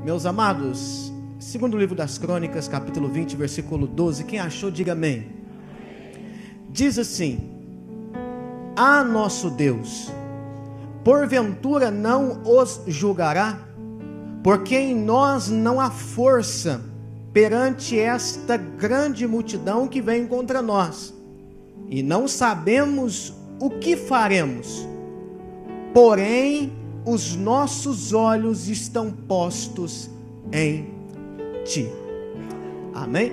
Meus amados, segundo o livro das Crônicas, capítulo 20, versículo 12, quem achou, diga amém. Diz assim: Ah, nosso Deus, porventura não os julgará? Porque em nós não há força perante esta grande multidão que vem contra nós, e não sabemos o que faremos. Porém, os nossos olhos estão postos em Ti. Amém?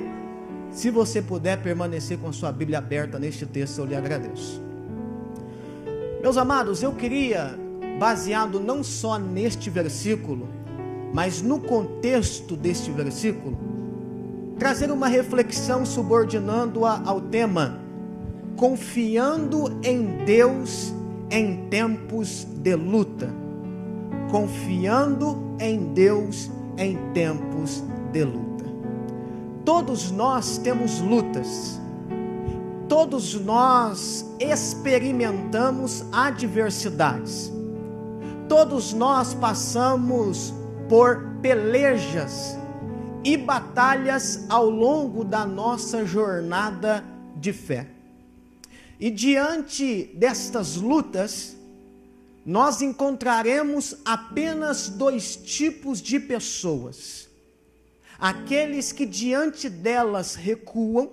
Se você puder permanecer com a sua Bíblia aberta neste texto, eu lhe agradeço. Meus amados, eu queria, baseado não só neste versículo, mas no contexto deste versículo, trazer uma reflexão subordinando-a ao tema confiando em Deus em tempos de luta. Confiando em Deus em tempos de luta. Todos nós temos lutas. Todos nós experimentamos adversidades. Todos nós passamos por pelejas e batalhas ao longo da nossa jornada de fé. E diante destas lutas, nós encontraremos apenas dois tipos de pessoas: aqueles que diante delas recuam,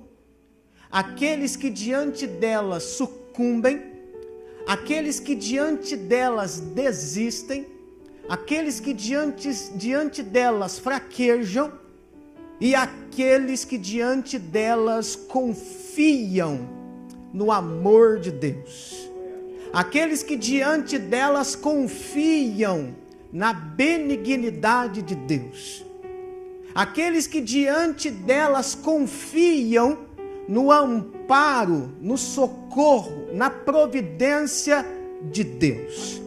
aqueles que diante delas sucumbem, aqueles que diante delas desistem, aqueles que diante delas fraquejam, e aqueles que diante delas confiam no amor de Deus. Aqueles que diante delas confiam na benignidade de Deus. Aqueles que diante delas confiam no amparo, no socorro, na providência de Deus.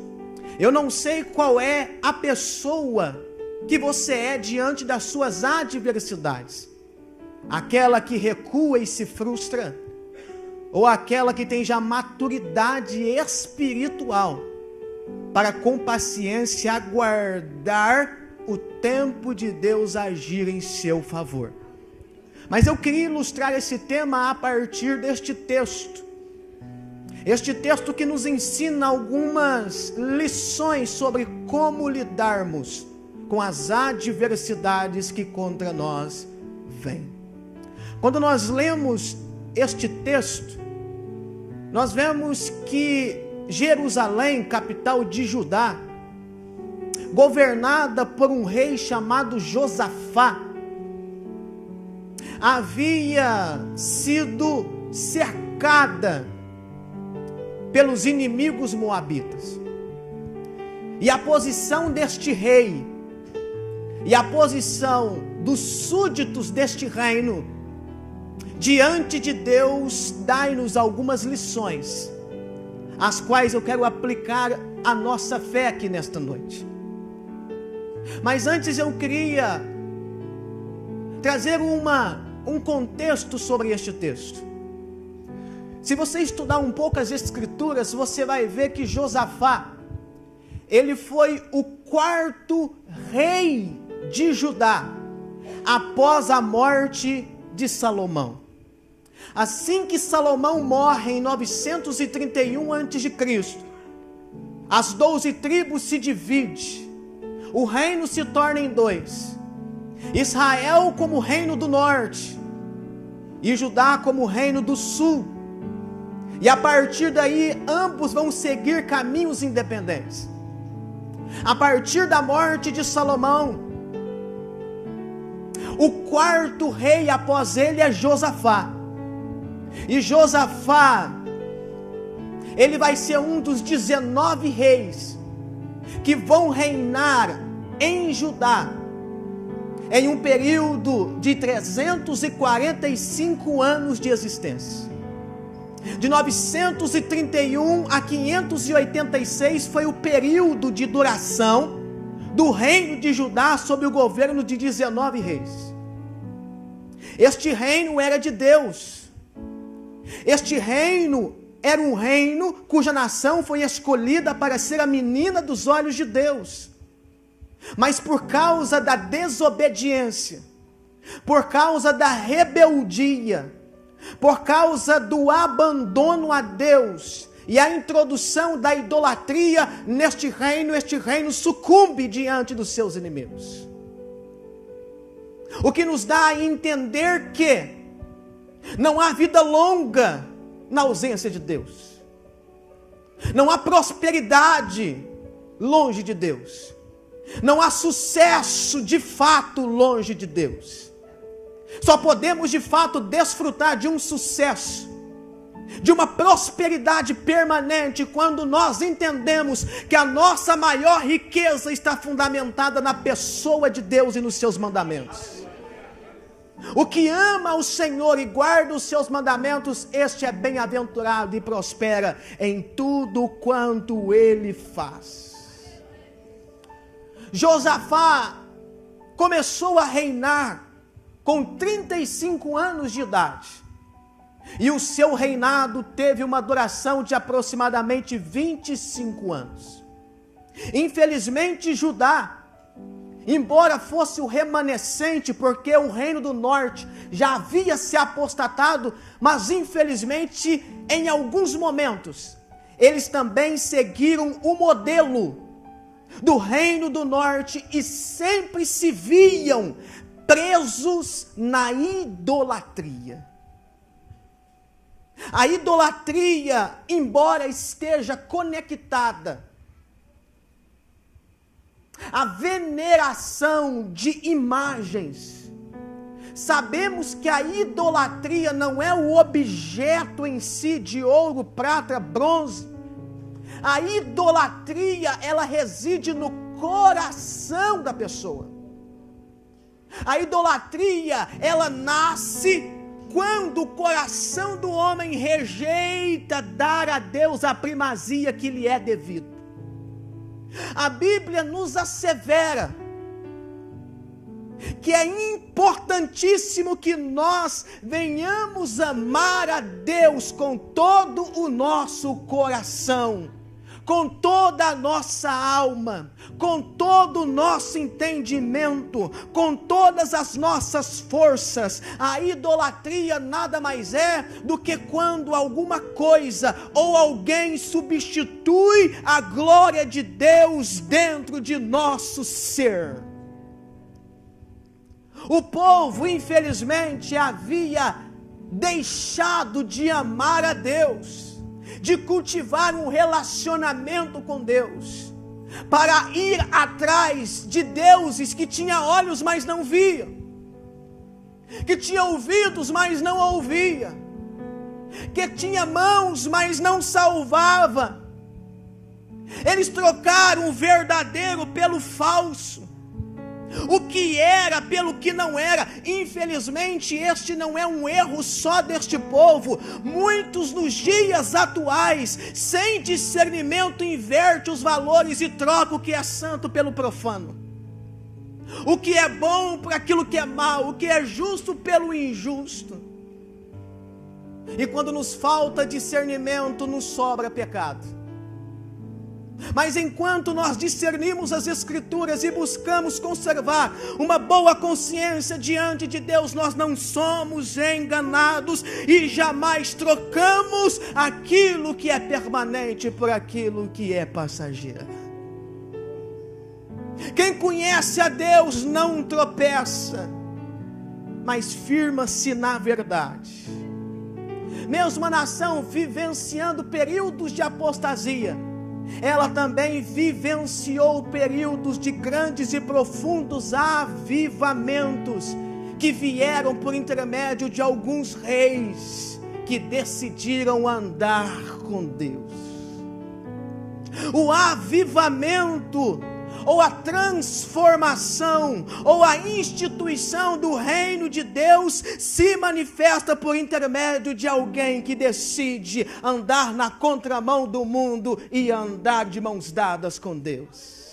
Eu não sei qual é a pessoa que você é diante das suas adversidades. Aquela que recua e se frustra, ou aquela que tem já maturidade espiritual para com paciência aguardar o tempo de Deus agir em seu favor. Mas eu queria ilustrar esse tema a partir deste texto. Este texto que nos ensina algumas lições sobre como lidarmos com as adversidades que contra nós vêm. Quando nós lemos este texto, nós vemos que Jerusalém, capital de Judá, governada por um rei chamado Josafá, havia sido cercada pelos inimigos moabitas. E a posição deste rei e a posição dos súditos deste reino diante de Deus dai-nos algumas lições, as quais eu quero aplicar à nossa fé aqui nesta noite. Mas antes eu queria trazer um contexto sobre este texto. Se você estudar um pouco as Escrituras, você vai ver que Josafá, ele foi o quarto rei de Judá, após a morte de Salomão. Assim que Salomão morre em 931 a.C., as 12 tribos se dividem, o reino se torna em dois: Israel como reino do norte e Judá como reino do sul. E a partir daí ambos vão seguir caminhos independentes. A partir da morte de Salomão, o quarto rei após ele é Josafá. E Josafá, ele vai ser um dos 19 reis que vão reinar em Judá em um período de 345 anos de existência. De 931 a 586 foi o período de duração do reino de Judá sob o governo de 19 reis. Este reino era de Deus. Este reino era um reino cuja nação foi escolhida para ser a menina dos olhos de Deus. Mas por causa da desobediência, por causa da rebeldia, por causa do abandono a Deus e a introdução da idolatria neste reino, este reino sucumbe diante dos seus inimigos. O que nos dá a entender que não há vida longa na ausência de Deus. Não há prosperidade longe de Deus. Não há sucesso de fato longe de Deus. Só podemos de fato desfrutar de um sucesso, de uma prosperidade permanente, quando nós entendemos que a nossa maior riqueza está fundamentada na pessoa de Deus e nos seus mandamentos. O que ama o Senhor e guarda os seus mandamentos, este é bem-aventurado e prospera em tudo quanto ele faz. Josafá começou a reinar com 35 anos de idade, e o seu reinado teve uma duração de aproximadamente 25 anos. Infelizmente, Judá, embora fosse o remanescente, porque o reino do norte já havia se apostatado, mas infelizmente, em alguns momentos, eles também seguiram o modelo do reino do norte e sempre se viam presos na idolatria. A idolatria, embora esteja conectada à veneração de imagens, sabemos que a idolatria não é o objeto em si de ouro, prata, bronze. A idolatria, ela reside no coração da pessoa. A idolatria, ela nasce quando o coração do homem rejeita dar a Deus a primazia que lhe é devida. A Bíblia nos assevera que é importantíssimo que nós venhamos amar a Deus com todo o nosso coração, com toda a nossa alma, com todo o nosso entendimento, com todas as nossas forças. A idolatria nada mais é do que quando alguma coisa ou alguém substitui a glória de Deus dentro de nosso ser. O povo, infelizmente, havia deixado de amar a Deus, de cultivar um relacionamento com Deus, para ir atrás de deuses que tinha olhos, mas não via, que tinha ouvidos, mas não ouvia, que tinha mãos, mas não salvava. Eles trocaram o verdadeiro pelo falso, o que era pelo que não era. Infelizmente, este não é um erro só deste povo. Muitos nos dias atuais, sem discernimento, inverte os valores e troca o que é santo pelo profano, o que é bom por aquilo que é mal, o que é justo pelo injusto. E quando nos falta discernimento, nos sobra pecado. Mas enquanto nós discernimos as Escrituras e buscamos conservar uma boa consciência diante de Deus, nós não somos enganados e jamais trocamos aquilo que é permanente por aquilo que é passageiro. Quem conhece a Deus não tropeça, mas firma-se na verdade. Mesmo a nação vivenciando períodos de apostasia, ela também vivenciou períodos de grandes e profundos avivamentos, que vieram por intermédio de alguns reis que decidiram andar com Deus. O avivamento, ou a transformação, ou a instituição do reino de Deus se manifesta por intermédio de alguém que decide andar na contramão do mundo e andar de mãos dadas com Deus.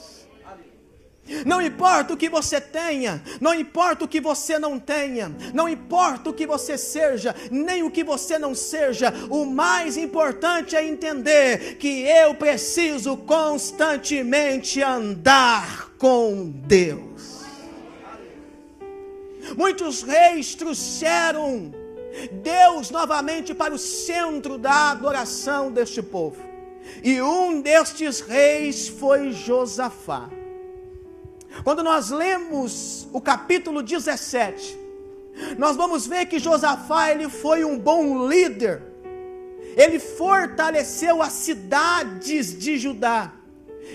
Não importa o que você tenha, não importa o que você não tenha, não importa o que você seja, nem o que você não seja, o mais importante é entender que eu preciso constantemente andar com Deus. Muitos reis trouxeram Deus novamente para o centro da adoração deste povo. E um destes reis foi Josafá. Quando nós lemos o capítulo 17, nós vamos ver que Josafá, ele foi um bom líder. Ele fortaleceu as cidades de Judá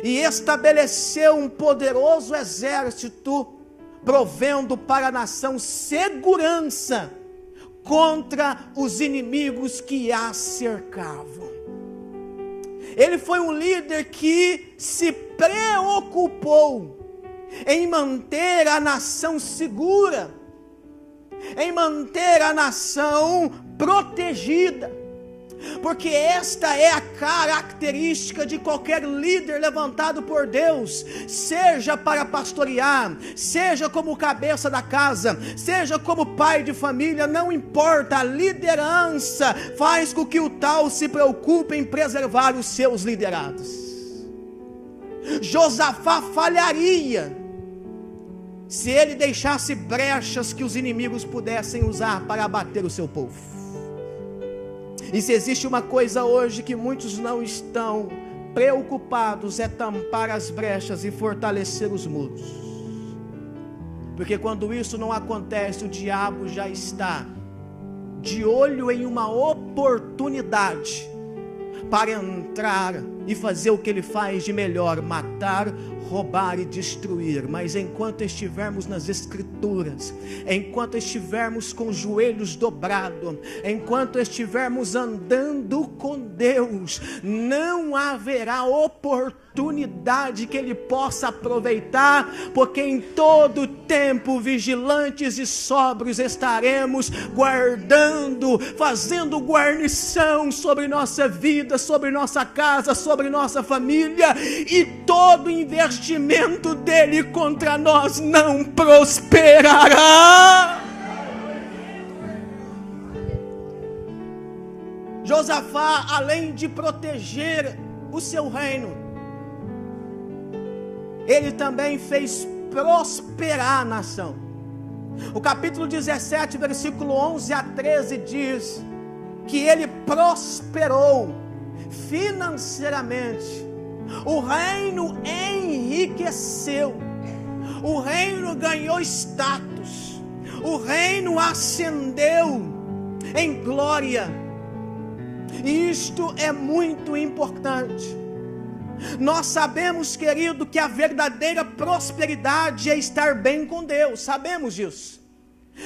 e estabeleceu um poderoso exército, provendo para a nação segurança contra os inimigos que a cercavam. Ele foi um líder que se preocupou em manter a nação segura, em manter a nação protegida, porque esta é a característica de qualquer líder levantado por Deus, seja para pastorear, seja como cabeça da casa, seja como pai de família, não importa, a liderança faz com que o tal se preocupe em preservar os seus liderados. Josafá falharia se ele deixasse brechas que os inimigos pudessem usar para abater o seu povo. E se existe uma coisa hoje que muitos não estão preocupados, é tampar as brechas e fortalecer os muros. Porque quando isso não acontece, o diabo já está de olho em uma oportunidade para entrar e fazer o que ele faz de melhor: matar, roubar e destruir. Mas enquanto estivermos nas Escrituras, enquanto estivermos com os joelhos dobrados, enquanto estivermos andando com Deus, não haverá oportunidade que ele possa aproveitar, porque em todo tempo vigilantes e sóbrios estaremos guardando, fazendo guarnição sobre nossa vida, sobre nossa casa, sobre nossa família, e todo investimento dele contra nós não prosperará. Josafá, além de proteger o seu reino, ele também fez prosperar a nação. O capítulo 17, versículo 11 a 13 diz que ele prosperou financeiramente, o reino enriqueceu, o reino ganhou status, o reino ascendeu em glória. E isto é muito importante. Nós sabemos, querido, que a verdadeira prosperidade é estar bem com Deus, sabemos disso.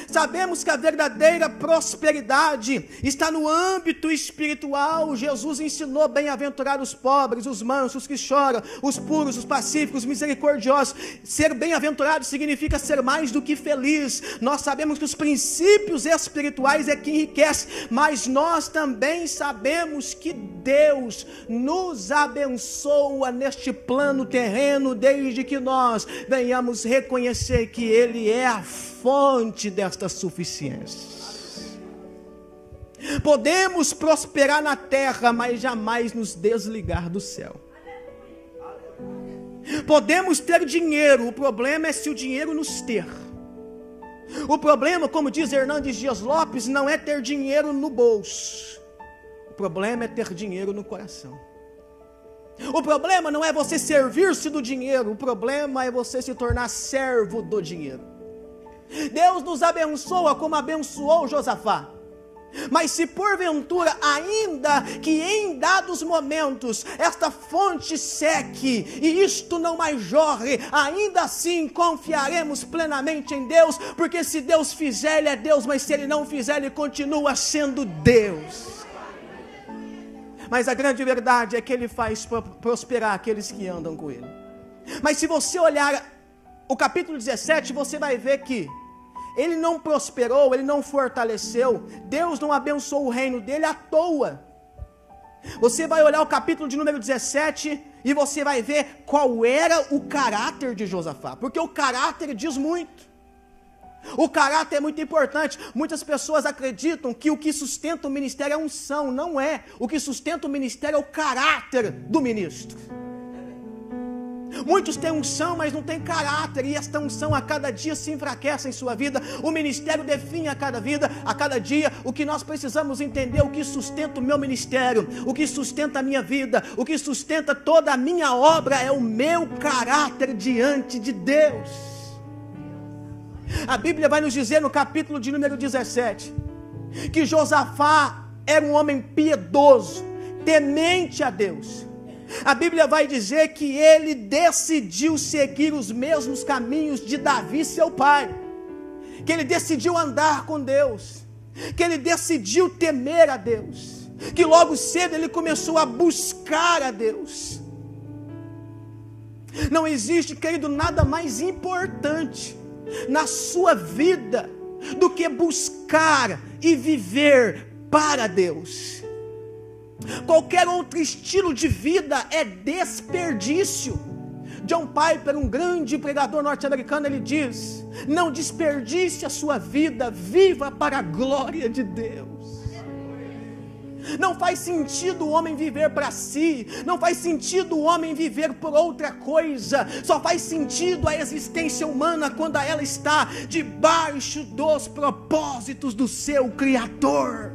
Sabemos que a verdadeira prosperidade está no âmbito espiritual. Jesus ensinou: bem-aventurados os pobres, os mansos, os que choram, os puros, os pacíficos, os misericordiosos. Ser bem-aventurado significa ser mais do que feliz. Nós sabemos que os princípios espirituais é que enriquecem, mas nós também sabemos que Deus nos abençoa neste plano terreno, desde que nós venhamos reconhecer que Ele é a fonte desta suficiência. Podemos prosperar na terra, mas jamais nos desligar do céu. Podemos ter dinheiro, o problema é se o dinheiro nos ter. O problema, como diz Hernandes Dias Lopes, não é ter dinheiro no bolso. O problema é ter dinheiro no coração. O problema não é você servir-se do dinheiro, o problema é você se tornar servo do dinheiro. Deus nos abençoa como abençoou Josafá. Mas se porventura, ainda que em dados momentos esta fonte seque e isto não mais jorre, ainda assim confiaremos plenamente em Deus, porque se Deus fizer, Ele é Deus, mas se Ele não fizer, Ele continua sendo Deus. Mas a grande verdade é que Ele faz prosperar aqueles que andam com Ele. Mas se você olhar o capítulo 17, você vai ver que ele não prosperou, ele não fortaleceu, Deus não abençoou o reino dele à toa. Você vai olhar o capítulo de número 17 e você vai ver qual era o caráter de Josafá, porque o caráter diz muito. O caráter é muito importante. Muitas pessoas acreditam que o que sustenta o ministério é a unção. Não é. O que sustenta o ministério é o caráter do ministro. Muitos têm unção, mas não têm caráter, e esta unção a cada dia se enfraquece em sua vida. O ministério definha a cada dia. O que nós precisamos entender, o que sustenta o meu ministério, o que sustenta a minha vida, o que sustenta toda a minha obra é o meu caráter diante de Deus. A Bíblia vai nos dizer no capítulo de número 17, que Josafá era um homem piedoso, temente a Deus. A Bíblia vai dizer que ele decidiu seguir os mesmos caminhos de Davi, seu pai, que ele decidiu andar com Deus, que ele decidiu temer a Deus, que logo cedo ele começou a buscar a Deus. Não existe, querido, nada mais importante na sua vida do que buscar e viver para Deus. Qualquer outro estilo de vida é desperdício. John Piper, um grande pregador norte-americano, ele diz: não desperdice a sua vida, viva para a glória de Deus. Não faz sentido o homem viver para si, não faz sentido o homem viver por outra coisa, só faz sentido a existência humana quando ela está debaixo dos propósitos do seu Criador.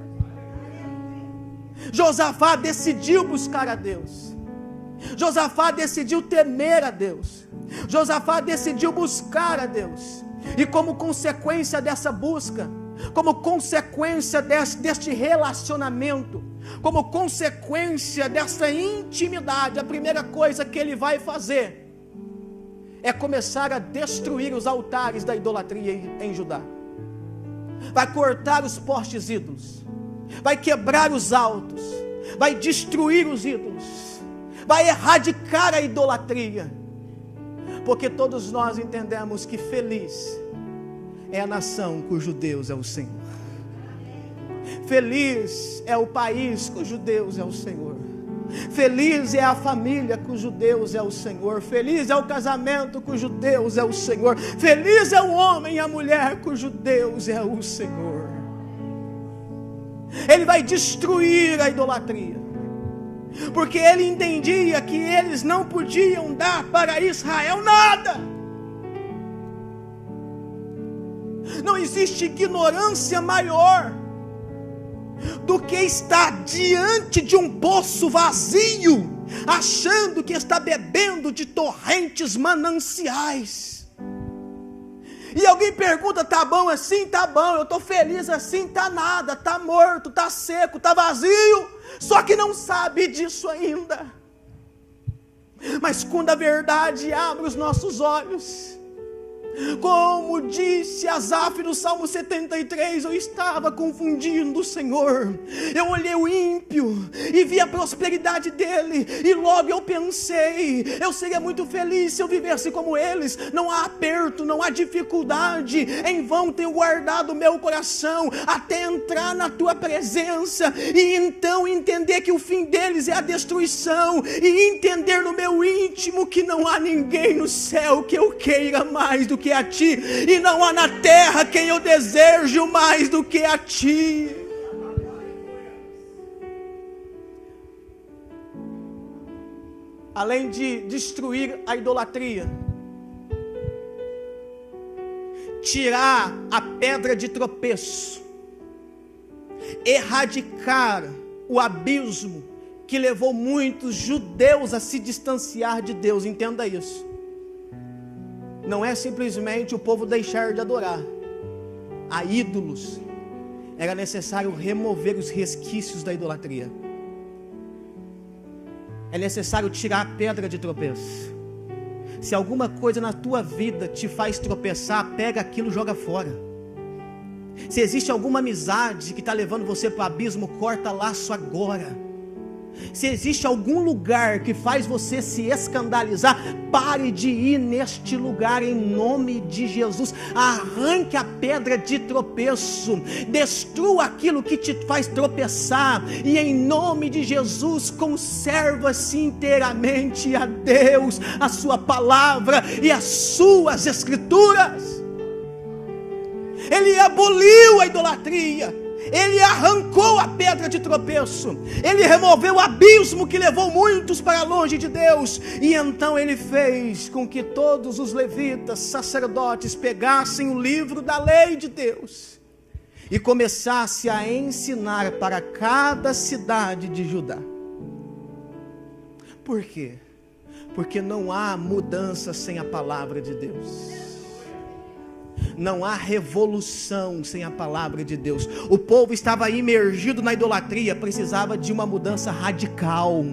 Josafá decidiu buscar a Deus, Josafá decidiu temer a Deus, Josafá decidiu buscar a Deus, e como consequência dessa busca, como consequência deste relacionamento, como consequência dessa intimidade, a primeira coisa que ele vai fazer é começar a destruir os altares da idolatria em Judá. Vai cortar os postes ídolos, vai quebrar os altos, vai destruir os ídolos, vai erradicar a idolatria, porque todos nós entendemos que feliz é a nação cujo Deus é o Senhor. Feliz é o país cujo Deus é o Senhor. Feliz é a família cujo Deus é o Senhor. Feliz é o casamento cujo Deus é o Senhor. Feliz é o homem e a mulher cujo Deus é o Senhor. Ele vai destruir a idolatria, porque ele entendia que eles não podiam dar para Israel nada. Não existe ignorância maior do que estar diante de um poço vazio, achando que está bebendo de torrentes mananciais. E alguém pergunta: tá bom assim? Tá bom, eu estou feliz assim? Tá nada, tá morto, tá seco, tá vazio, só que não sabe disso ainda. Mas quando a verdade abre os nossos olhos, como disse Asaf no Salmo 73, eu estava confundindo o Senhor. Eu olhei o ímpio e vi a prosperidade dele, e logo eu pensei: eu seria muito feliz se eu vivesse como eles. Não há aperto, não há dificuldade, em vão tenho guardado o meu coração até entrar na tua presença, e então entender que o fim deles é a destruição, e entender no meu íntimo que não há ninguém no céu que eu queira mais do que a ti, e não há na terra quem eu desejo mais do que a ti. Além de destruir a idolatria, tirar a pedra de tropeço, erradicar o abismo que levou muitos judeus a se distanciar de Deus. Entenda isso. Não é simplesmente o povo deixar de adorar a ídolos, era necessário remover os resquícios da idolatria. É necessário tirar a pedra de tropeço. Se alguma coisa na tua vida te faz tropeçar, pega aquilo e joga fora. Se existe alguma amizade que está levando você para o abismo, corta laço agora. Se existe algum lugar que faz você se escandalizar, pare de ir neste lugar em nome de Jesus. Arranque a pedra de tropeço, destrua aquilo que te faz tropeçar, e em nome de Jesus conserva-se inteiramente a Deus, a sua palavra e as suas escrituras. Ele aboliu a idolatria, Ele arrancou a pedra de tropeço, ele removeu o abismo que levou muitos para longe de Deus, e então ele fez com que todos os levitas, sacerdotes, pegassem o livro da lei de Deus e começasse a ensinar para cada cidade de Judá. Por quê? Porque não há mudança sem a palavra de Deus. Não há revolução sem a palavra de Deus. O povo estava imergido na idolatria, precisava de uma mudança radical,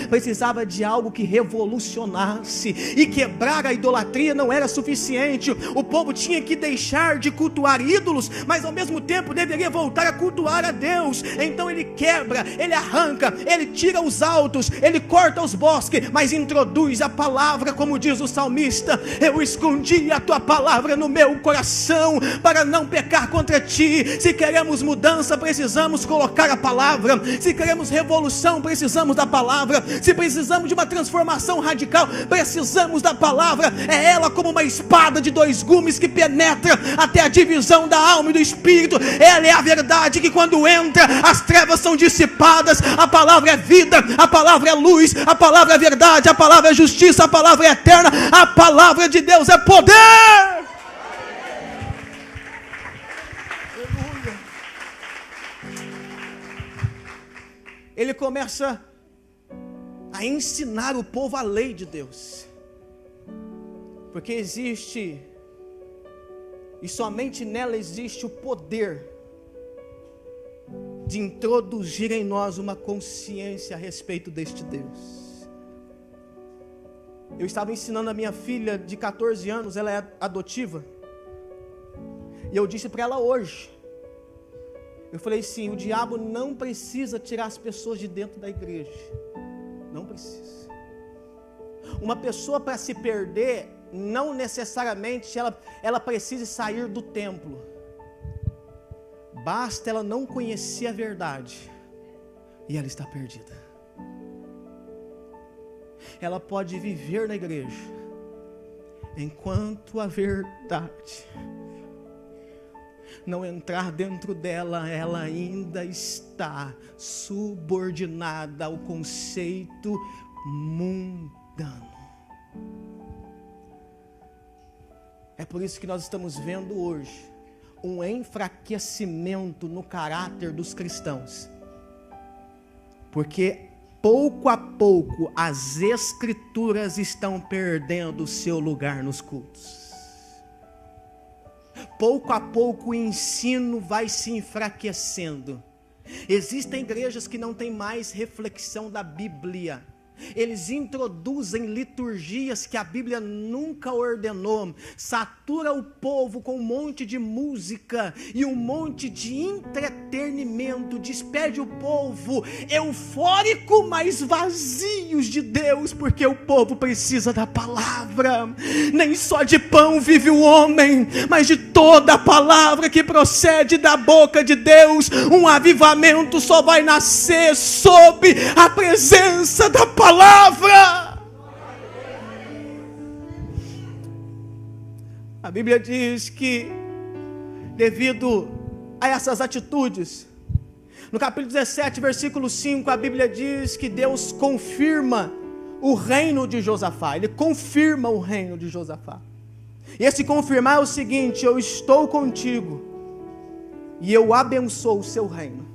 precisava de algo que revolucionasse, e quebrar a idolatria não era suficiente. O povo tinha que deixar de cultuar ídolos, mas ao mesmo tempo deveria voltar a cultuar a Deus. Então ele quebra, ele arranca, ele tira os altos, ele corta os bosques, mas introduz a palavra, como diz o salmista: eu escondi a tua palavra no meu coração para não pecar contra ti. Se queremos mudança, precisamos colocar a palavra. Se queremos revolução, precisamos da palavra. Se precisamos de uma transformação radical, precisamos da palavra. É ela como uma espada de dois gumes que penetra até a divisão da alma e do espírito. Ela é a verdade que quando entra, as trevas são dissipadas. A palavra é vida, a palavra é luz, a palavra é verdade, a palavra é justiça, a palavra é eterna. A palavra de Deus é poder. Ele começa a ensinar o povo a lei de Deus, porque existe, e somente nela existe o poder de introduzir em nós uma consciência a respeito deste Deus. Eu estava ensinando a minha filha de 14 anos, ela é adotiva, e eu disse para ela hoje, eu falei assim: o diabo não precisa tirar as pessoas de dentro da igreja. Não precisa. Uma pessoa, para se perder, não necessariamente ela precisa sair do templo. Basta ela não conhecer a verdade e ela está perdida. Ela pode viver na igreja, enquanto a verdade não entrar dentro dela, ela ainda está subordinada ao conceito mundano. É por isso que nós estamos vendo hoje um enfraquecimento no caráter dos cristãos, porque pouco a pouco as escrituras estão perdendo o seu lugar nos cultos. Pouco a pouco o ensino vai se enfraquecendo. Existem igrejas que não têm mais reflexão da Bíblia. Eles introduzem liturgias que a Bíblia nunca ordenou, satura o povo com um monte de música e um monte de entretenimento, despede o povo eufórico, mas vazios de Deus, porque o povo precisa da palavra. Nem só de pão vive o homem, mas de toda a palavra que procede da boca de Deus. Um avivamento só vai nascer sob a presença da palavra. A Bíblia diz que, devido a essas atitudes, no capítulo 17, versículo 5, a Bíblia diz que Deus confirma o reino de Josafá. Ele confirma o reino de Josafá. E esse confirmar é o seguinte: eu estou contigo e eu abençoo o seu reino.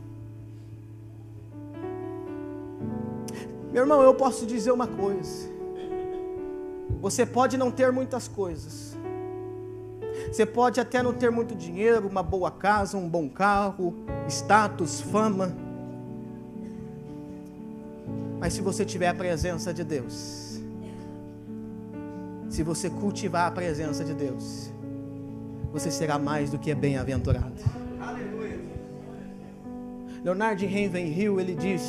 Meu irmão, eu posso dizer uma coisa: você pode não ter muitas coisas, você pode até não ter muito dinheiro, uma boa casa, um bom carro, status, fama, mas se você tiver a presença de Deus, se você cultivar a presença de Deus, você será mais do que bem-aventurado. Leonard Ravenhill, ele diz: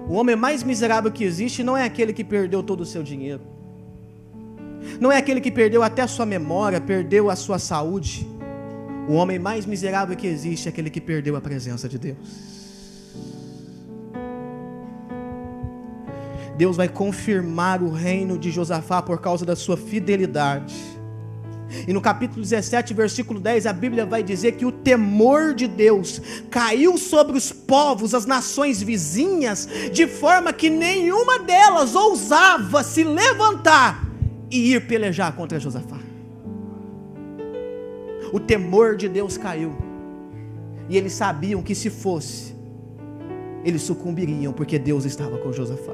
o homem mais miserável que existe não é aquele que perdeu todo o seu dinheiro, não é aquele que perdeu até a sua memória, perdeu a sua saúde. O homem mais miserável que existe é aquele que perdeu a presença de Deus. Deus vai confirmar o reino de Josafá por causa da sua fidelidade. E no capítulo 17, versículo 10, a Bíblia vai dizer que o temor de Deus caiu sobre os povos, as nações vizinhas, de forma que nenhuma delas ousava se levantar e ir pelejar contra Josafá. O temor de Deus caiu, e eles sabiam que se fosse, eles sucumbiriam, porque Deus estava com Josafá.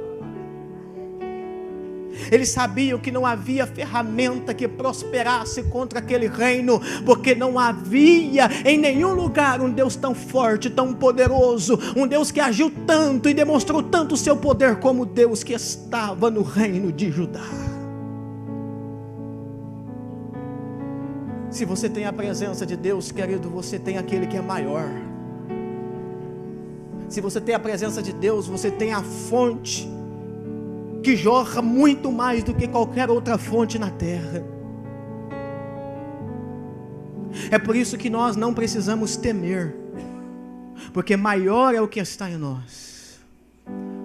Eles sabiam que não havia ferramenta que prosperasse contra aquele reino, porque não havia em nenhum lugar um Deus tão forte, tão poderoso, um Deus que agiu tanto e demonstrou tanto o seu poder como o Deus que estava no reino de Judá. Se você tem a presença de Deus, querido, você tem aquele que é maior. Se você tem a presença de Deus, você tem a fonte que jorra muito mais do que qualquer outra fonte na terra. É por isso que nós não precisamos temer, porque maior é o que está em nós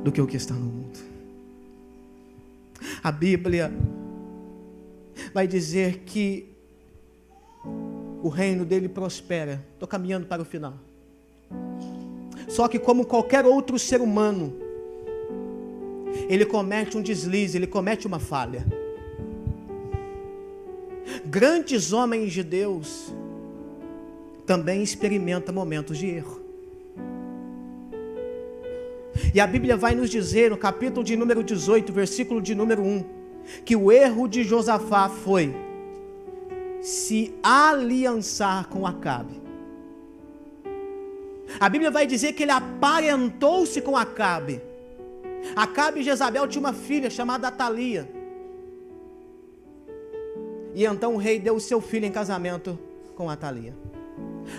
do que o que está no mundo. A Bíblia vai dizer que o reino dele prospera. Estou caminhando para o final. Só que como qualquer outro ser humano, ele comete um deslize, ele comete uma falha. Grandes homens de Deus também experimentam momentos de erro. E a Bíblia vai nos dizer, no capítulo de número 18, versículo de número 1, que o erro de Josafá foi se aliançar com Acabe. A Bíblia vai dizer que ele aparentou-se com Acabe. Acabe e Jezabel tinham uma filha chamada Atalia. E então o rei deu o seu filho em casamento com Atalia.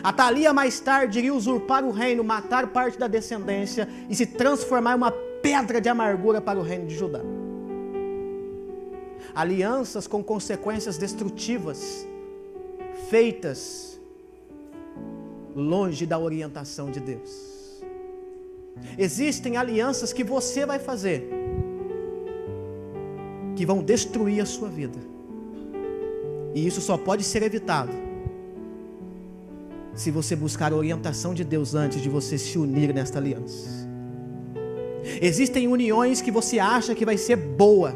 Atalia mais tarde iria usurpar o reino, matar parte da descendência e se transformar em uma pedra de amargura para o reino de Judá. Alianças com consequências destrutivas, feitas longe da orientação de Deus. Existem alianças que você vai fazer, que vão destruir a sua vida. E isso só pode ser evitado se você buscar a orientação de Deus antes de você se unir nesta aliança. Existem uniões que você acha que vai ser boa.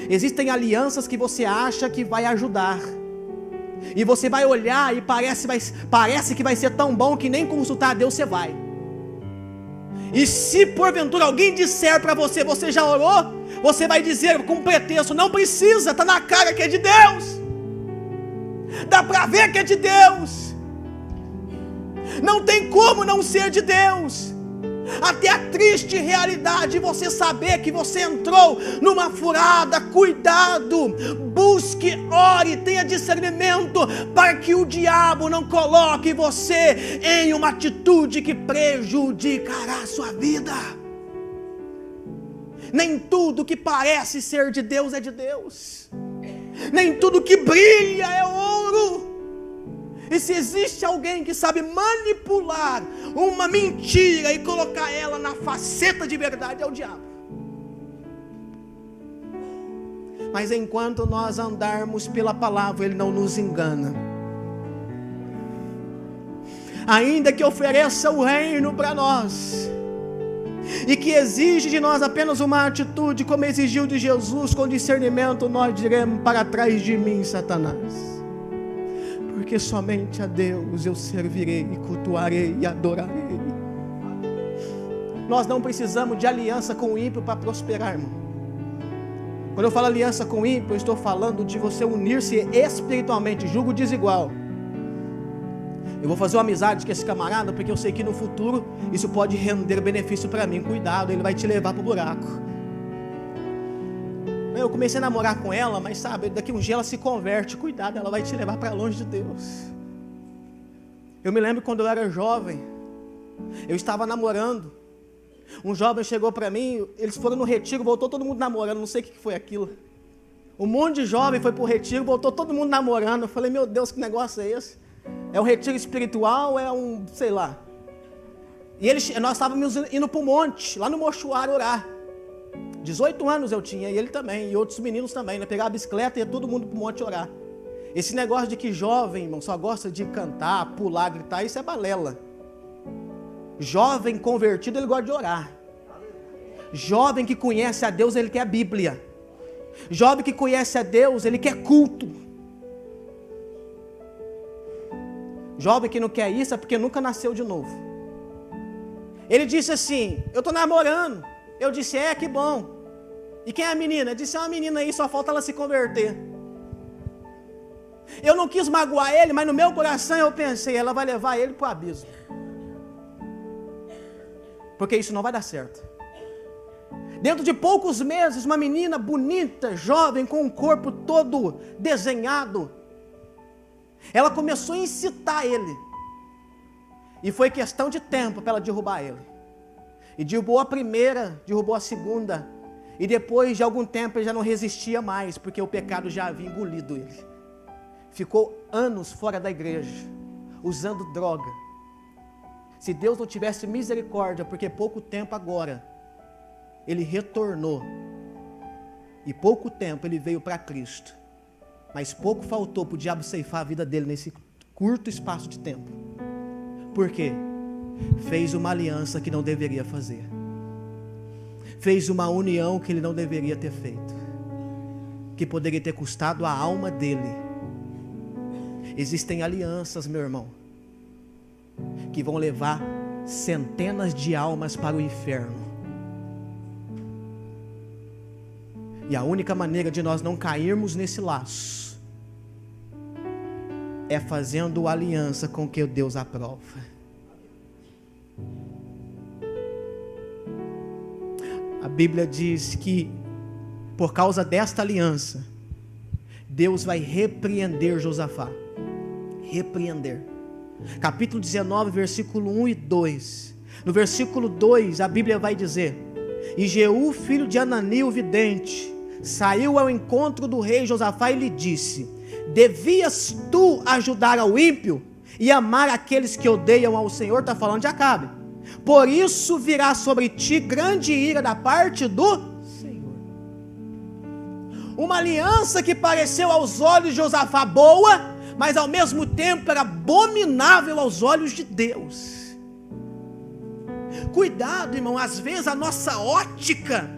Existem alianças que você acha que vai ajudar. E você vai olhar e parece que vai ser tão bom que nem consultar a Deus você vai. E se porventura alguém disser para você, você já orou? Você vai dizer com pretexto, não precisa, está na cara que é de Deus. Dá para ver que é de Deus. Não tem como não ser de Deus. Até a triste realidade de você saber que você entrou numa furada. Cuidado, busque, ore, tenha discernimento para que o diabo não coloque você em uma atitude que prejudicará a sua vida. Nem tudo que parece ser de Deus é de Deus. Nem tudo que brilha é ouro. E se existe alguém que sabe manipular uma mentira e colocar ela na faceta de verdade, é o diabo. Mas enquanto nós andarmos pela palavra, ele não nos engana. Ainda que ofereça o reino para nós, e que exige de nós apenas uma atitude, como exigiu de Jesus, com discernimento, nós diremos: para trás de mim, Satanás. Porque somente a Deus eu servirei, cultuarei e adorarei. Nós não precisamos de aliança com o ímpio para prosperar, irmão. Quando eu falo aliança com o ímpio, eu estou falando de você unir-se espiritualmente, julgo desigual. Eu vou fazer uma amizade com esse camarada, porque eu sei que no futuro isso pode render benefício para mim. Cuidado, ele vai te levar para o buraco. Eu comecei a namorar com ela, mas sabe, daqui um dia ela se converte. Cuidado, ela vai te levar para longe de Deus. Eu me lembro quando eu era jovem, eu estava namorando. Um jovem chegou para mim, eles foram no retiro, voltou todo mundo namorando, não sei o que foi aquilo. Um monte de jovem foi para o retiro, voltou todo mundo namorando. Eu falei: meu Deus, que negócio é esse? É um retiro espiritual, é um, sei lá. E nós estávamos indo para o monte, lá no Mochuara, orar. 18 anos eu tinha, e ele também, e outros meninos também, né? Pegava a bicicleta e ia todo mundo para o monte orar. Esse negócio de que jovem, irmão, só gosta de cantar, pular, gritar, isso é balela. Jovem convertido, ele gosta de orar. Jovem que conhece a Deus, ele quer a Bíblia. Jovem que conhece a Deus, ele quer culto. Jovem que não quer isso é porque nunca nasceu de novo. Ele disse assim: eu estou namorando. Eu disse: que bom. E quem é a menina? Eu disse: é uma menina aí, só falta ela se converter. Eu não quis magoar ele, mas no meu coração eu pensei: ela vai levar ele para o abismo. Porque isso não vai dar certo. Dentro de poucos meses, uma menina bonita, jovem, com um corpo todo desenhado, ela começou a incitar ele. E foi questão de tempo para ela derrubar ele. E derrubou a primeira, derrubou a segunda. E depois de algum tempo ele já não resistia mais, porque o pecado já havia engolido ele. Ficou anos fora da igreja, usando droga. Se Deus não tivesse misericórdia, porque pouco tempo agora, ele retornou. E pouco tempo ele veio para Cristo. Mas pouco faltou para o diabo ceifar a vida dele nesse curto espaço de tempo. Por quê? Fez uma aliança que não deveria fazer. Fez uma união que ele não deveria ter feito. Que poderia ter custado a alma dele. Existem alianças, meu irmão, que vão levar centenas de almas para o inferno. E a única maneira de nós não cairmos nesse laço é fazendo aliança com o que Deus aprova. A Bíblia diz que por causa desta aliança, Deus vai repreender Josafá. Repreender. Capítulo 19, versículo 1 e 2. No versículo 2, a Bíblia vai dizer: e Jeú, filho de Anani, o vidente, saiu ao encontro do rei Josafá e lhe disse: devias tu ajudar ao ímpio e amar aqueles que odeiam ao Senhor? Está falando de Acabe. Por isso virá sobre ti grande ira da parte do Senhor. Uma aliança que pareceu aos olhos de Josafá boa, mas ao mesmo tempo era abominável aos olhos de Deus. Cuidado, irmão, às vezes a nossa ótica,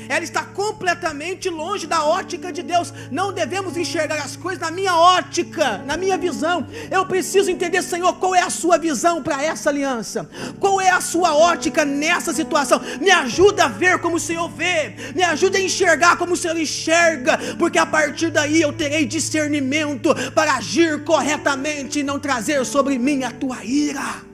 ela está completamente longe da ótica de Deus. Não devemos enxergar as coisas na minha ótica, na minha visão. Eu preciso entender, Senhor, qual é a sua visão para essa aliança? Qual é a sua ótica nessa situação? Me ajuda a ver como o Senhor vê. Me ajuda a enxergar como o Senhor enxerga. Porque a partir daí eu terei discernimento para agir corretamente e não trazer sobre mim a tua ira.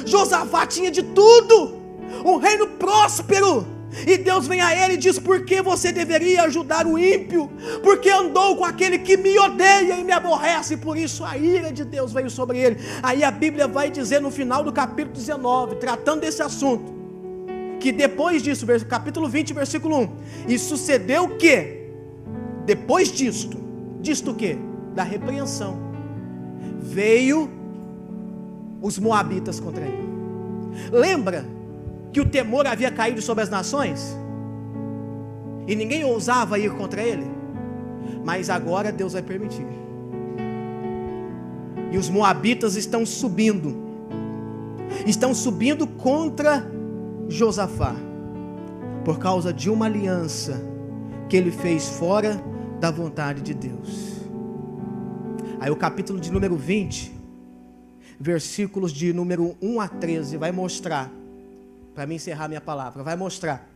Josafá tinha de tudo. Um reino próspero, e Deus vem a ele e diz: por que você deveria ajudar o ímpio? Porque andou com aquele que me odeia e me aborrece, por isso a ira de Deus veio sobre ele. Aí a Bíblia vai dizer no final do capítulo 19, tratando desse assunto, que depois disso, capítulo 20, versículo 1, e sucedeu que, depois disto o que? Da repreensão, veio os moabitas contra ele. Lembra que o temor havia caído sobre as nações? E ninguém ousava ir contra ele? Mas agora Deus vai permitir. E os moabitas estão subindo contra Josafá, por causa de uma aliança que ele fez fora da vontade de Deus. Aí o capítulo de número 20, versículos de número 1 a 13, vai mostrar, para mim encerrar minha palavra, vai mostrar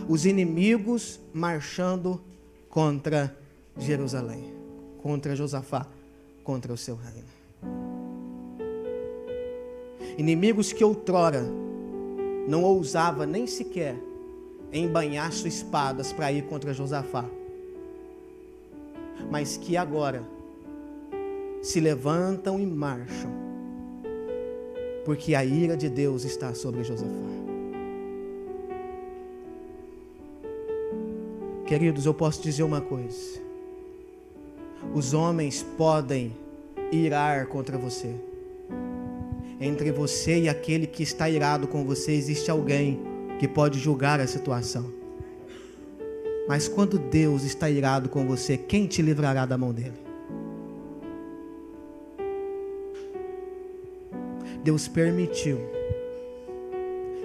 os inimigos marchando contra Jerusalém, contra Josafá, contra o seu reino. Inimigos que outrora não ousava nem sequer embainhar suas espadas para ir contra Josafá, mas que agora se levantam e marcham, porque a ira de Deus está sobre Josafá. Queridos, eu posso dizer uma coisa: os homens podem irar contra você. Entre você e aquele que está irado com você, existe alguém que pode julgar a situação. Mas quando Deus está irado com você, quem te livrará da mão dele? Deus permitiu.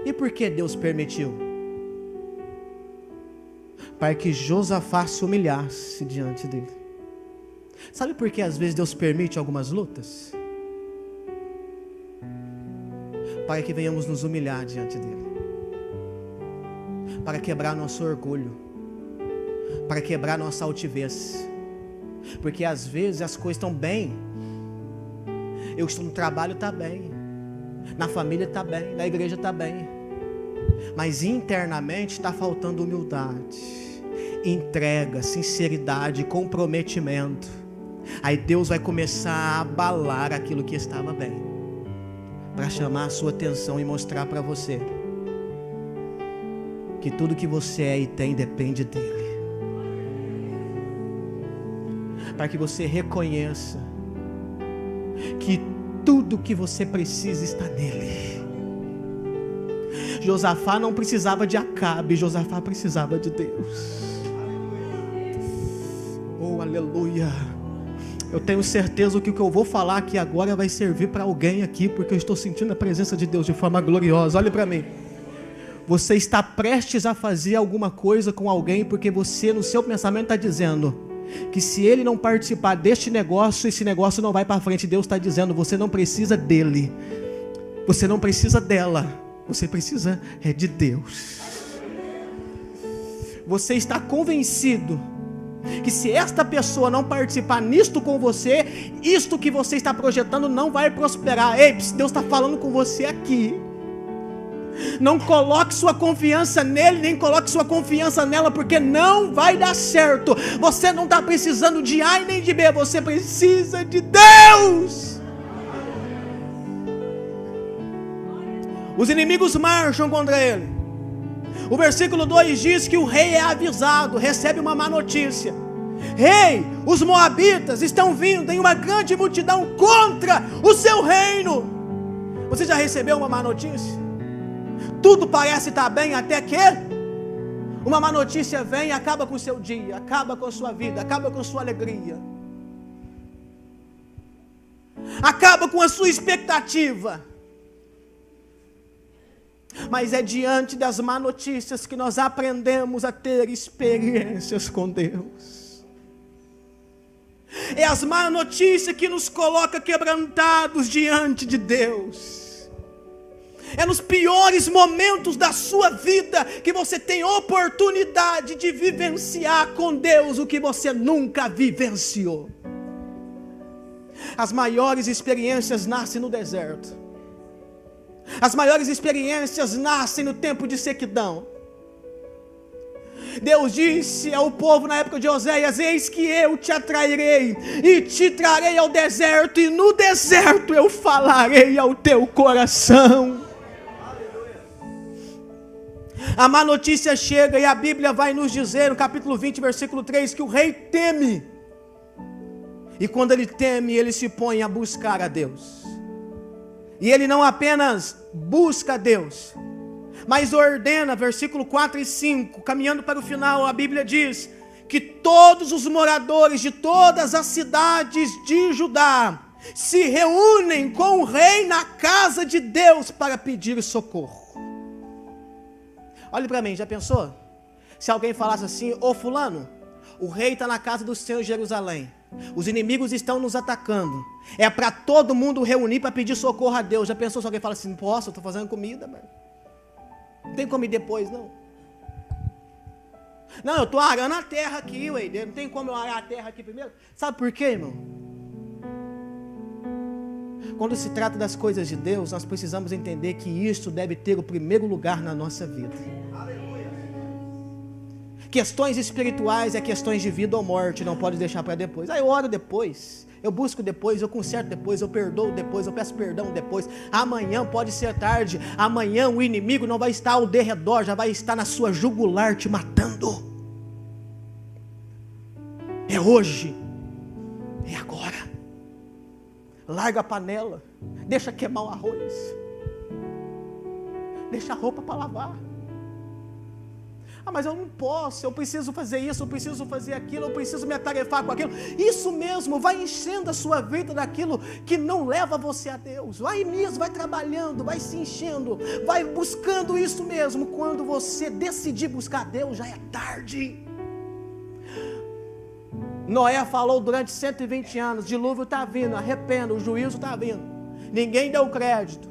E por que Deus permitiu? Para que Josafá se humilhasse diante dele. Sabe por que às vezes Deus permite algumas lutas? Para que venhamos nos humilhar diante dele. Para quebrar nosso orgulho. Para quebrar nossa altivez. Porque às vezes as coisas estão bem. Eu estou no trabalho, está bem. Na família está bem. Na igreja está bem. Mas internamente está faltando humildade, entrega, sinceridade, comprometimento. Aí Deus vai começar a abalar aquilo que estava bem, para chamar a sua atenção e mostrar para você que tudo que você é e tem depende dele. Para que você reconheça que tudo que você precisa está nele. Josafá não precisava de Acabe, Josafá precisava de Deus. Oh, aleluia. Eu tenho certeza que o que eu vou falar aqui agora vai servir para alguém aqui, porque eu estou sentindo a presença de Deus de forma gloriosa. Olhe para mim. Você está prestes a fazer alguma coisa com alguém, porque você no seu pensamento está dizendo que se ele não participar deste negócio, esse negócio não vai para frente. Deus está dizendo, você não precisa dele, você não precisa dela, você precisa de Deus. Você está convencido que se esta pessoa não participar nisto com você, isto que você está projetando não vai prosperar. Ei, Deus está falando com você aqui. Não coloque sua confiança nele, nem coloque sua confiança nela, porque não vai dar certo. Você não está precisando de A e nem de B, você precisa de Deus. Os inimigos marcham contra ele. O versículo 2 diz que o rei é avisado, recebe uma má notícia. Rei, os moabitas estão vindo em uma grande multidão contra o seu reino. Você já recebeu uma má notícia? Tudo parece estar bem até que uma má notícia vem e acaba com o seu dia, acaba com a sua vida, acaba com a sua alegria, acaba com a sua expectativa. Mas é diante das má notícias que nós aprendemos a ter experiências com Deus. É as má notícias que nos coloca quebrantados diante de Deus. É nos piores momentos da sua vida que você tem oportunidade de vivenciar com Deus o que você nunca vivenciou. As maiores experiências nascem no deserto. As maiores experiências nascem no tempo de sequidão. Deus disse ao povo na época de Oséias: eis que eu te atrairei e te trarei ao deserto, e no deserto eu falarei ao teu coração. A má notícia chega e a Bíblia vai nos dizer no capítulo 20, versículo 3, que o rei teme. E quando ele teme, ele se põe a buscar a Deus. E ele não apenas busca a Deus, mas ordena, versículo 4 e 5, caminhando para o final, a Bíblia diz que todos os moradores de todas as cidades de Judá se reúnem com o rei na casa de Deus para pedir socorro. Olhe para mim, já pensou? Se alguém falasse assim: ô fulano, o rei está na casa do Senhor em Jerusalém, os inimigos estão nos atacando, é para todo mundo reunir para pedir socorro a Deus. Já pensou se alguém fala assim: posso, eu estou fazendo comida, mas não tem como ir depois, não. Não, eu estou arando a terra aqui, ué, não tem como eu arar a terra aqui primeiro. Sabe por quê, irmão? Quando se trata das coisas de Deus, nós precisamos entender que isso deve ter o primeiro lugar na nossa vida. Questões espirituais é questões de vida ou morte, não pode deixar para depois. Eu oro depois, eu busco depois, eu conserto depois, eu perdoo depois, eu peço perdão depois. Amanhã pode ser tarde, amanhã o inimigo não vai estar ao derredor, já vai estar na sua jugular te matando. É hoje, é agora. Larga a panela, deixa queimar o arroz, deixa a roupa para lavar. Mas eu não posso, eu preciso fazer isso, eu preciso fazer aquilo, eu preciso me atarefar com aquilo. Isso mesmo, vai enchendo a sua vida daquilo que não leva você a Deus. Vai nisso, vai trabalhando, vai se enchendo, vai buscando isso mesmo. Quando você decidir buscar Deus, já é tarde. Noé falou durante 120 anos, dilúvio está vindo, arrependa, o juízo está vindo. Ninguém deu crédito.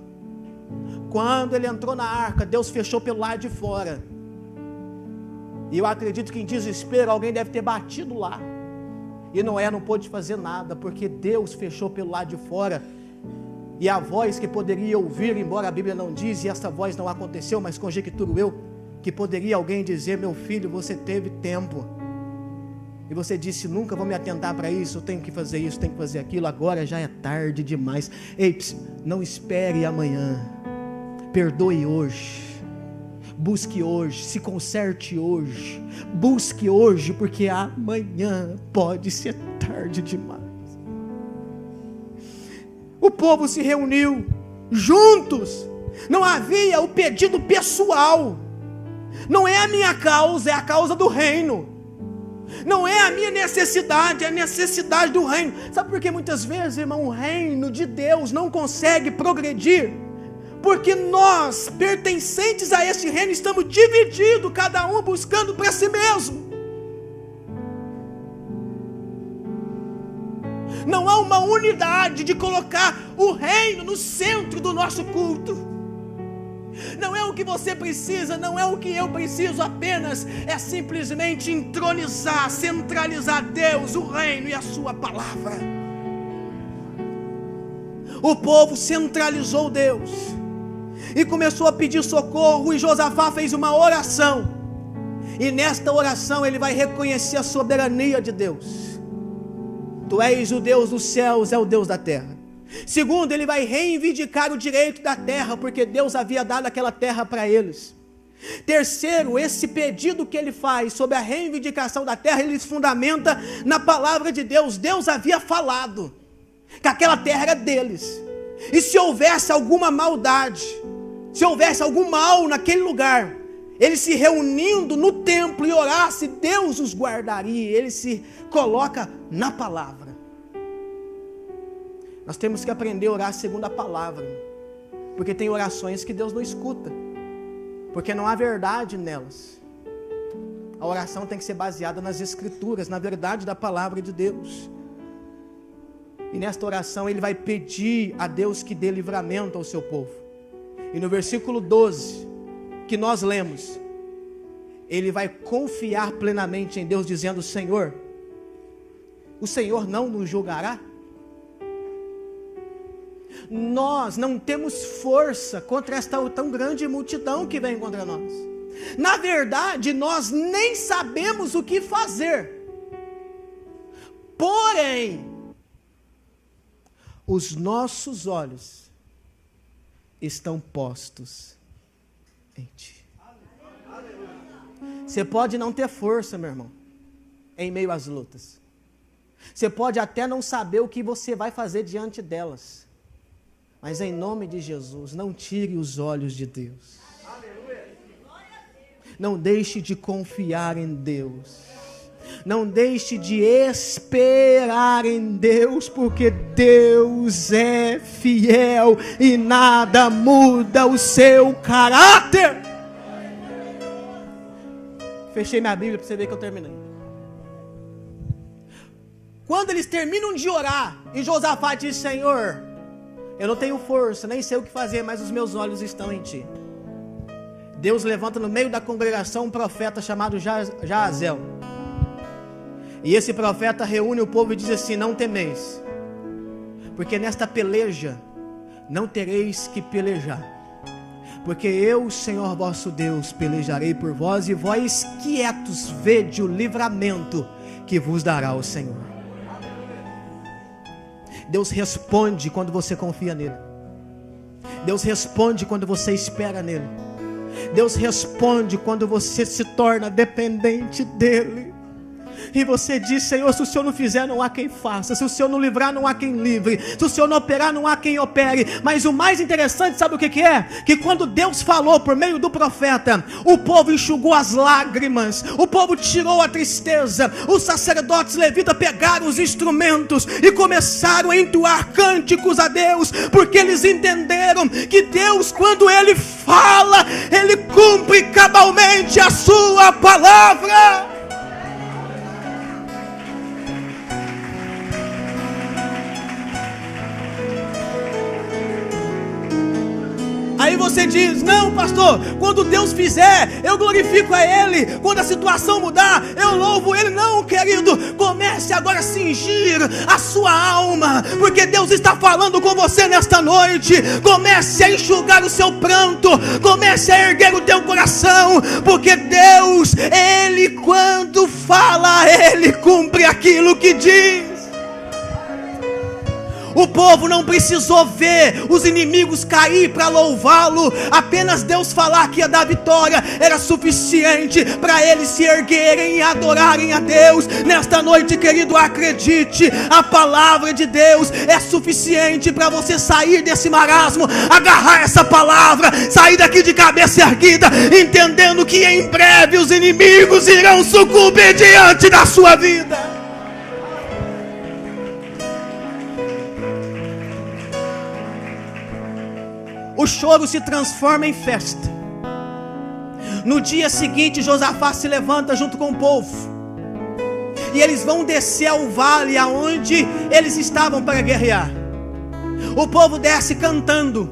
Quando ele entrou na arca, Deus fechou pelo lado de fora. E eu acredito que em desespero alguém deve ter batido lá. E Noé não pôde fazer nada, porque Deus fechou pelo lado de fora. E a voz que poderia ouvir, embora a Bíblia não diz, e essa voz não aconteceu, mas conjecturo eu, que poderia alguém dizer: meu filho, você teve tempo. E você disse: nunca vou me atentar para isso, eu tenho que fazer isso, tenho que fazer aquilo, agora já é tarde demais. Ei, não espere amanhã. Perdoe hoje. Busque hoje, se conserte hoje, busque hoje, porque amanhã pode ser tarde demais. O povo se reuniu juntos, não havia o pedido pessoal, não é a minha causa, é a causa do reino, não é a minha necessidade, é a necessidade do reino. Sabe por que muitas vezes, irmão, o reino de Deus não consegue progredir? Porque nós, pertencentes a esse reino, estamos divididos, cada um buscando para si mesmo. Não há uma unidade de colocar o reino no centro do nosso culto. Não é o que você precisa, não é o que eu preciso apenas, é simplesmente entronizar, centralizar Deus, o reino e a sua palavra. O povo centralizou Deus e começou a pedir socorro, e Josafá fez uma oração, e nesta oração ele vai reconhecer a soberania de Deus. Tu és o Deus dos céus, é o Deus da terra. Segundo, ele vai reivindicar o direito da terra, porque Deus havia dado aquela terra para eles. Terceiro, esse pedido que ele faz sobre a reivindicação da terra, ele fundamenta na palavra de Deus. Deus havia falado que aquela terra era deles, e se houvesse alguma maldade, se houvesse algum mal naquele lugar, eles se reunindo no templo e orasse, Deus os guardaria. Ele se coloca na palavra. Nós temos que aprender a orar segundo a palavra, porque tem orações que Deus não escuta, porque não há verdade nelas. A oração tem que ser baseada nas escrituras, na verdade da palavra de Deus. E nesta oração ele vai pedir a Deus que dê livramento ao seu povo. E no versículo 12, que nós lemos, ele vai confiar plenamente em Deus, dizendo: Senhor, o Senhor não nos julgará? Nós não temos força contra esta tão grande multidão que vem contra nós. Na verdade, nós nem sabemos o que fazer. Porém, os nossos olhos estão postos em Ti. Você pode não ter força, meu irmão, em meio às lutas. Você pode até não saber o que você vai fazer diante delas. Mas em nome de Jesus, não tire os olhos de Deus. Não deixe de confiar em Deus. Não deixe de esperar em Deus, porque Deus é fiel e nada muda o seu caráter. Fechei minha Bíblia para você ver que eu terminei. Quando eles terminam de orar, e Josafá diz: Senhor, eu não tenho força, nem sei o que fazer, mas os meus olhos estão em Ti. Deus levanta no meio da congregação um profeta chamado Jaazel. E esse profeta reúne o povo e diz assim: não temeis, porque nesta peleja não tereis que pelejar, porque eu, Senhor vosso Deus, pelejarei por vós, e vós quietos vede o livramento que vos dará o Senhor. Deus responde quando você confia nele. Deus responde quando você espera nele. Deus responde quando você se torna dependente dele. E você diz: Senhor, se o Senhor não fizer, não há quem faça. Se o Senhor não livrar, não há quem livre. Se o Senhor não operar, não há quem opere. Mas o mais interessante, sabe o que é? Que quando Deus falou por meio do profeta, o povo enxugou as lágrimas, o povo tirou a tristeza. Os sacerdotes levitas pegaram os instrumentos e começaram a entoar cânticos a Deus, porque eles entenderam que Deus, quando Ele fala, Ele cumpre cabalmente a sua palavra. Aí você diz: não, pastor, quando Deus fizer, eu glorifico a Ele. Quando a situação mudar, eu louvo Ele. Não, querido, comece agora a cingir a sua alma, porque Deus está falando com você nesta noite. Comece a enxugar o seu pranto, comece a erguer o teu coração, porque Deus, Ele quando fala, Ele cumpre aquilo que diz. O povo não precisou ver os inimigos cair para louvá-lo. Apenas Deus falar que ia dar vitória era suficiente para eles se erguerem e adorarem a Deus. Nesta noite, querido, acredite, a palavra de Deus é suficiente para você sair desse marasmo, agarrar essa palavra, sair daqui de cabeça erguida, entendendo que em breve os inimigos irão sucumbir diante da sua vida. O choro se transforma em festa. No dia seguinte, Josafá se levanta junto com o povo, e eles vão descer ao vale aonde eles estavam para guerrear. O povo desce cantando.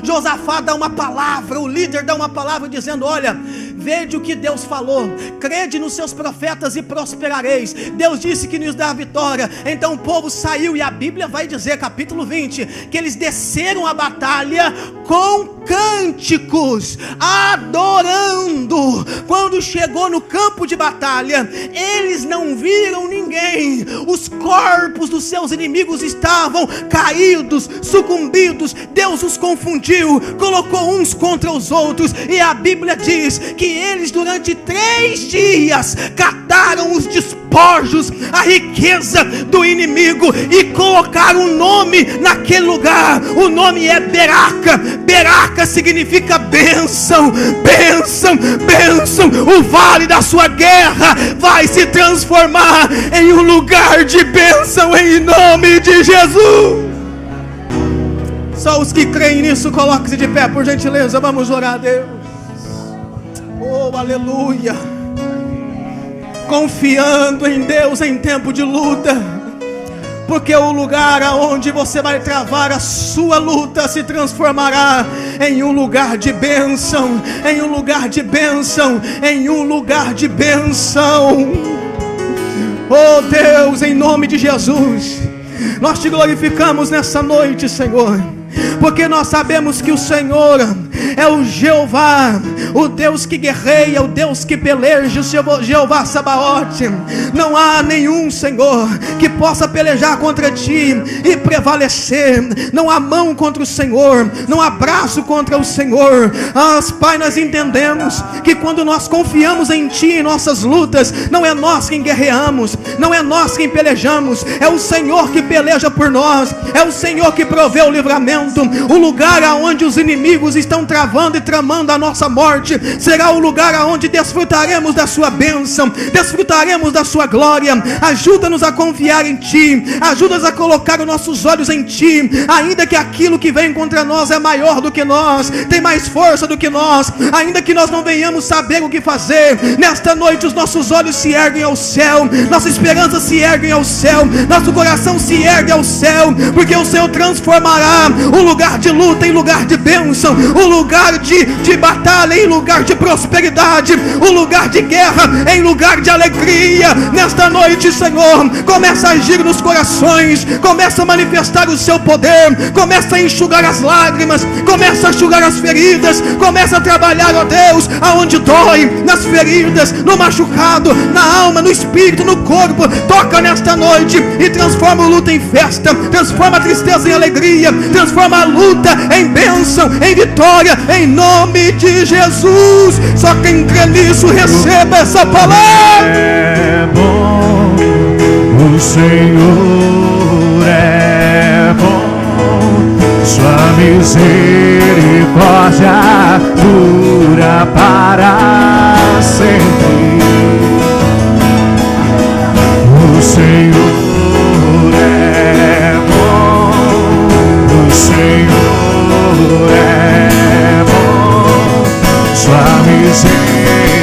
Josafá dá uma palavra, o líder dá uma palavra dizendo: olha, vede o que Deus falou, crede nos seus profetas e prosperareis. Deus disse que nos dá a vitória. Então o povo saiu, e a Bíblia vai dizer, capítulo 20, que eles desceram a batalha com cânticos, adorando. Quando chegou no campo de batalha, eles não viram ninguém. Os corpos dos seus inimigos estavam caídos, sucumbidos. Deus os confundiu, colocou uns contra os outros, e a Bíblia diz que eles durante 3 dias cataram os despojos, a riqueza do inimigo, e colocaram um nome naquele lugar. O nome é Beraca. Beraca significa bênção, bênção, bênção. O vale da sua guerra vai se transformar em um lugar de bênção, em nome de Jesus. Só os que creem nisso, coloquem-se de pé, por gentileza. Vamos orar a Deus. Oh, aleluia. Confiando em Deus em tempo de luta, porque o lugar aonde você vai travar a sua luta se transformará em um lugar de bênção, em um lugar de bênção, em um lugar de bênção. Oh Deus, em nome de Jesus, nós te glorificamos nessa noite, Senhor, porque nós sabemos que o Senhor é o Jeová, o Deus que guerreia, o Deus que peleja, o Jeová Sabaote. Não há nenhum, Senhor, que possa pelejar contra ti e prevalecer. Não há mão contra o Senhor, não há braço contra o Senhor. Pai, nós entendemos que quando nós confiamos em ti em nossas lutas, não é nós quem guerreamos, não é nós quem pelejamos, é o Senhor que peleja por nós, é o Senhor que provê o livramento. O lugar aonde os inimigos estão travando e tramando a nossa morte será o lugar aonde desfrutaremos da sua bênção, desfrutaremos da sua glória. Ajuda-nos a confiar em ti, ajuda-nos a colocar os nossos olhos em ti, ainda que aquilo que vem contra nós é maior do que nós, tem mais força do que nós, ainda que nós não venhamos saber o que fazer. Nesta noite os nossos olhos se erguem ao céu, nossa esperança se ergue ao céu, nosso coração se ergue ao céu, porque o Senhor transformará o lugar de luta em lugar de bênção, o lugar de batalha em lugar de prosperidade, o lugar de guerra em lugar de alegria. Nesta noite, Senhor, começa a agir nos corações, começa a manifestar o seu poder, começa a enxugar as lágrimas, começa a enxugar as feridas, começa a trabalhar, ó Deus, aonde dói, nas feridas, no machucado, na alma, no espírito, no corpo. Toca nesta noite e transforma a luta em festa, transforma a tristeza em alegria, transforma a luta em bênção, em vitória, em nome de Jesus. Só quem crê nisso receba essa palavra. É bom, o Senhor é bom, sua misericórdia dura para sempre. O Senhor é bom, o Senhor é bom, sua misericórdia